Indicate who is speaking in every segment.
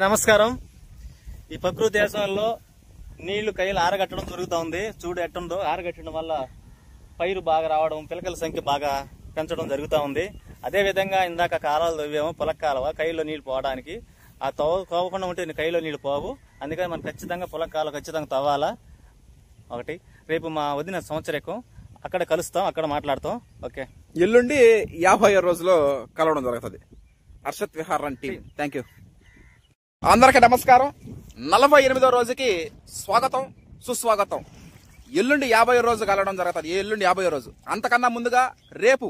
Speaker 1: నమస్కారం. ఈ ప్రకృతి దేశంలో నీళ్లు కైలు ఆరగట్టడం జరుగుతుంది. చూడు ఎట్టుందో, ఆరగట్టడం వల్ల పైరు బాగా రావడం, పిలకల సంఖ్య బాగా పెంచడం జరుగుతూ ఉంది. అదేవిధంగా ఇందాక కాలాలు తవ్వేమో పొలక కాలువ, కైలో నీళ్లు పోవడానికి. ఆ తవ్వకుండా ఉంటే కైలో నీళ్లు పోవు. అందుకని మనం ఖచ్చితంగా పొలక కాలువ ఖచ్చితంగా తవ్వాలా. ఒకటి రేపు మా వదిన సంవత్సరం అక్కడ కలుస్తాం, అక్కడ మాట్లాడతాం. ఓకే.
Speaker 2: ఎల్లుండి 50 రోజులో కలవడం జరుగుతుంది. Harshad Vihar team. Thank you. అందరికి నమస్కారం. 48వ రోజుకి స్వాగతం, సుస్వాగతం. ఎల్లుండి 50 రోజు కలవడం జరుగుతుంది. ఎల్లుండి 50 రోజు. అంతకన్నా ముందుగా రేపు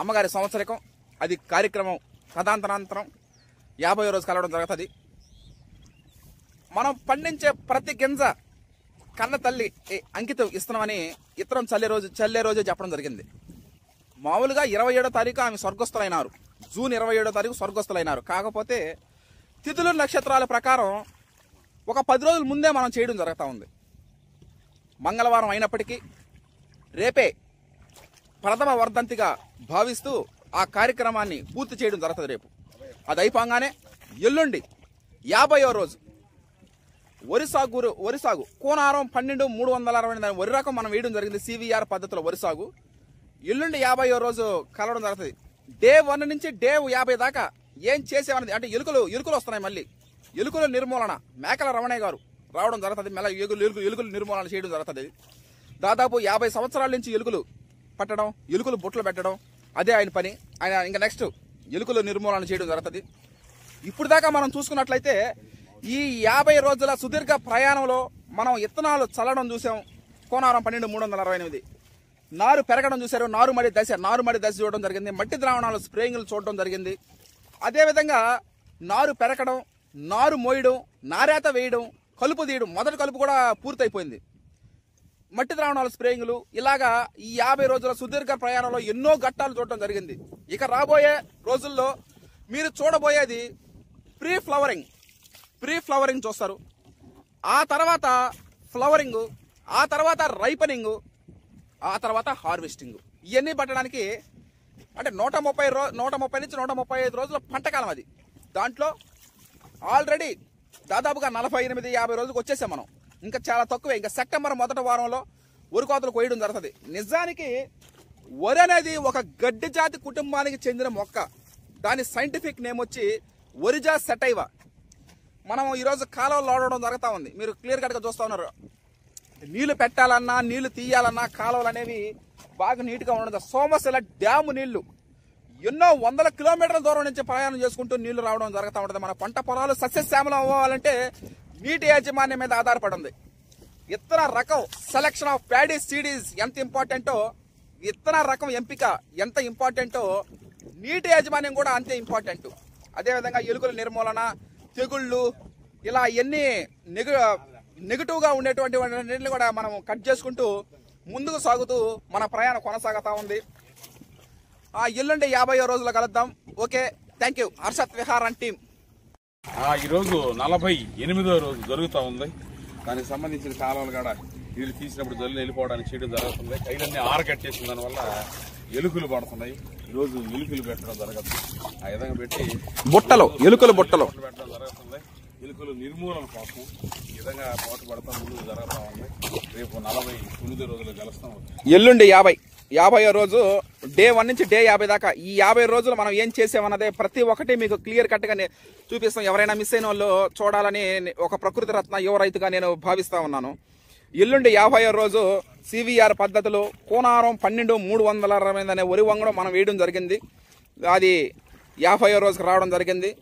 Speaker 2: అమ్మగారి సంవత్సరం, అది కార్యక్రమం. తదాంతరాంతరం 50 రోజు కలవడం జరుగుతుంది. మనం పండించే ప్రతి గింజ కన్న తల్లి అంకితం ఇస్తున్నామని ఇతరం చల్లే రోజు చెప్పడం జరిగింది. మామూలుగా 27వ తారీఖు ఆమె స్వర్గస్థులైనారు. జూన్ 27వ తారీఖు స్వర్గస్థులైనారు. కాకపోతే తిథుల నక్షత్రాల ప్రకారం ఒక 10 రోజుల ముందే మనం చేయడం జరుగుతూ ఉంది. మంగళవారం అయినప్పటికీ రేపే ప్రథమ వర్ధంతిగా భావిస్తూ ఆ కార్యక్రమాన్ని పూర్తి చేయడం జరుగుతుంది. రేపు అది అయిపోగానే ఎల్లుండి 50వ రోజు వరి సాగు కోనారం 12,360 వరి రకం మనం వేయడం జరిగింది. CVR పద్ధతిలో వరి సాగు. ఎల్లుండి 50వ రోజు కలవడం జరుగుతుంది. డే 1 నుంచి డే 50 దాకా ఏం చేసేవన్నది అంటే ఎలుకలు వస్తున్నాయి. మళ్ళీ ఎలుకల నిర్మూలన మేకల రమణయ్య గారు రావడం జరుగుతుంది. మళ్ళీ ఎలుకలు నిర్మూలన చేయడం జరుగుతుంది. దాదాపు 50 సంవత్సరాల నుంచి ఎలుకలు పట్టడం, ఎలుకలు బొట్లు పెట్టడం అదే ఆయన పని. ఆయన ఇంకా నెక్స్ట్ ఎలుకలు నిర్మూలన చేయడం జరుగుతుంది. ఇప్పుడు దాకా మనం చూసుకున్నట్లయితే ఈ 50 రోజుల సుదీర్ఘ ప్రయాణంలో మనం ఇత్తనాలు చల్లడం చూసాం. కోనారం 12,368 నారు పెరగడం చూశారు. నారుమడి దశ చూడడం జరిగింది. మట్టి ద్రావణాలు స్ప్రేయింగ్లు చూడడం జరిగింది. అదేవిధంగా నారు పెరగడం, నారు మోయడం, నారేత వేయడం, కలుపు తీయడం, మొదటి కలుపు కూడా పూర్తయిపోయింది. మట్టి ద్రావణాలు స్ప్రేయింగ్లు, ఇలాగా ఈ 50 రోజుల సుదీర్ఘ ప్రయాణంలో ఎన్నో ఘట్టాలు చూడటం జరిగింది. ఇక రాబోయే రోజుల్లో మీరు చూడబోయేది ప్రీ ఫ్లవరింగ్ చూస్తారు. ఆ తర్వాత ఫ్లవరింగ్, ఆ తర్వాత రైపనింగ్, ఆ తర్వాత హార్వెస్టింగ్. ఇవన్నీ పట్టడానికి అంటే 130 నుంచి 135 రోజుల పంటకాలం అది. దాంట్లో ఆల్రెడీ దాదాపుగా 48-50 రోజులకు వచ్చేసాం మనం. ఇంకా చాలా తక్కువే. ఇంకా సెప్టెంబర్ మొదటి వారంలో వరి కోతలు కోయడం జరుగుతుంది. నిజానికి వరి అనేది ఒక గడ్డి జాతి కుటుంబానికి చెందిన మొక్క. దాని సైంటిఫిక్ నేమ్ వచ్చి ఒరిజా సెటైవా. మనం ఈరోజు కాలువలు లోడడం జరుగుతూ ఉంది. మీరు క్లియర్ కట్గా చూస్తూ ఉన్నారు. నీళ్లు పెట్టాలన్నా, నీళ్లు తీయాలన్నా కాలువలు అనేవి బాగా నీట్గా ఉండదు. సోమశిల డ్యాము నీళ్లు ఎన్నో వందల కిలోమీటర్ల దూరం నుంచి ప్రయాణం చేసుకుంటూ నీళ్లు రావడం జరుగుతూ ఉంటుంది. మన పంట పొలాలు సస్యశ్యామలం అవ్వాలంటే నీటి యాజమాన్యం మీద ఆధారపడి ఉంది. ఇత్తన రకం సెలక్షన్ ఆఫ్ ప్యాడీ సీడీస్ ఎంత ఇంపార్టెంటో, ఇత్తన రకం ఎంపిక ఎంత ఇంపార్టెంటో, నీటి యాజమాన్యం కూడా అంతే ఇంపార్టెంట్. అదేవిధంగా ఎలుకల నిర్మూలన, తెగుళ్ళు, ఇలా ఎన్ని నెగిటివ్గా ఉండేటువంటి కూడా మనం కట్ చేసుకుంటూ ముందుకు సాగుతూ మన ప్రయాణం కొనసాగుతూ ఉంది. ఎల్లుండి 50వ రోజులో కలుద్దాం. Okay, thank you. Harshad Vihar team.
Speaker 3: ఈరోజు 48వ రోజు జరుగుతూ ఉంది. దానికి సంబంధించిన కాలువలు కూడా నీళ్ళు తీసినప్పుడు జల్లు వెళ్ళిపోవడానికి చేయడం జరుగుతుంది. కైలన్నీ ఆరగట్టేసిన దానివల్ల ఎలుకలు పడుతున్నాయి. ఈరోజు ఎలుకలు పెట్టడం జరగదు. ఆ విధంగా పెట్టి
Speaker 2: ఎలుకలు బుట్టలు
Speaker 3: పెట్టడం జరుగుతుంది. ఎలుకలు నిర్మూలన కోసం ఈ విధంగా పాటుపడతాం ముందుకు జరుగుతూ ఉంది. రేపు 49 రోజులు కలుస్తాం.
Speaker 2: ఎల్లుండి 50వ రోజు డే 1 నుంచి డే 50 దాకా ఈ 50 రోజులు మనం ఏం చేసామన్నదే ప్రతి ఒక్కటి మీకు క్లియర్ కట్ గా చూపిస్తాం. ఎవరైనా మిస్ అయిన వాళ్ళు చూడాలని ఒక ప్రకృతి రత్న యువ రైతుగా నేను భావిస్తా ఉన్నాను. ఎల్లుండి 50వ రోజు CVR పద్ధతిలో కోనారం 12,360 అనే వరి వంగడం మనం వేయడం జరిగింది. అది 50వ రోజుకి రావడం జరిగింది.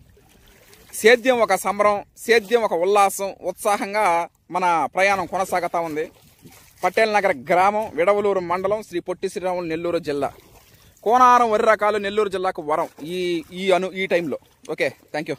Speaker 2: సేద్యం ఒక సంబరం, సేద్యం ఒక ఉల్లాసం, ఉత్సాహంగా మన ప్రయాణం కొనసాగుతూ ఉంది. పటేల్ నగర్ గ్రామం, విడవలూరు మండలం, శ్రీ పొట్టి శ్రీరాములు, నెల్లూరు జిల్లా. కోనారం వరి రకాలు నెల్లూరు జిల్లాకు వరం ఈ టైంలో. Okay, thank you.